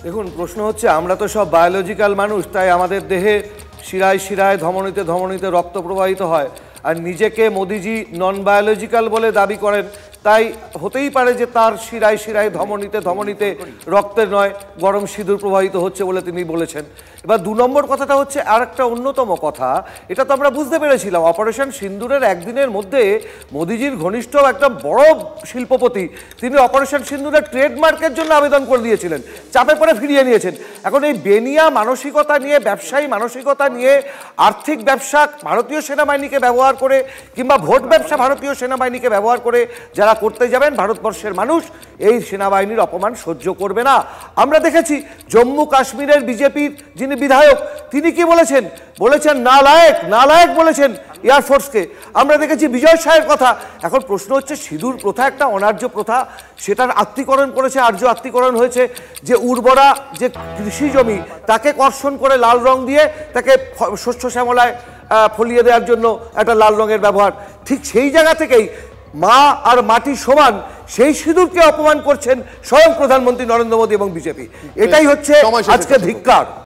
দেখুন, প্রশ্ন হচ্ছে আমরা তো সব বায়োলজিক্যাল মানুষ, তাই আমাদের দেহে শিরায় শিরায় ধমনীতে ধমনীতে রক্ত প্রবাহিত হয়। আর নিজেকে মোদিজি নন বায়োলজিক্যাল বলে দাবি করেন, তাই হতেই পারে যে তার শিরায় শিরায় ধমনীতে ধমনীতে রক্তের নয় গরম সিঁদুর প্রবাহিত হচ্ছে বলে তিনি বলেছেন। এবার ২ নম্বর কথাটা হচ্ছে আর একটা অন্যতম কথা, এটা তো আমরা বুঝতে পেরেছিলাম অপারেশন সিন্দুরের একদিনের মধ্যে মোদিজির ঘনিষ্ঠ একটা বড় শিল্পপতি তিনি অপারেশন সিন্দুরের ট্রেডমার্কের জন্য আবেদন করে দিয়েছিলেন, চাপে পড়ে ফিরিয়ে নিয়েছেন। এখন এই বেনিয়া মানসিকতা নিয়ে, ব্যবসায়ী মানসিকতা নিয়ে, আর্থিক ব্যবসা ভারতীয় সেনাবাহিনীকে ব্যবহার করে কিংবা ভোট ব্যবসা ভারতীয় সেনাবাহিনীকে ব্যবহার করে যারা করতে যাবেন, ভারতবর্ষের মানুষ এই সেনাবাহিনীর অপমান সহ্য করবে না। আমরা দেখেছি জম্মু কাশ্মীরের বিজেপির যিনি বিধায়ক তিনি কি বলেছেন, নালায়েক নালায়েক বলেছেন এয়ারফোর্সকে। আমরা দেখেছি বিজয় শাহের কথা। এখন প্রশ্ন হচ্ছে সিঁদুর প্রথা একটা অনার্য প্রথা, সেটার আত্মীকরণ করেছে, আর্য আত্মীকরণ হয়েছে, যে উর্বরা যে কৃষি জমি তাকে কর্ষণ করে লাল রং দিয়ে তাকে শস্য শ্যামলায় ফলিয়ে দেওয়ার জন্য একটা লাল রঙের ব্যবহার। ঠিক সেই জায়গা থেকেই মা আর মাটি সমান সেই সিঁদুরকে অপমান করছেন স্বয়ং প্রধানমন্ত্রী নরেন্দ্র মোদী এবং বিজেপি। এটাই হচ্ছে আজকে ধিক্কার।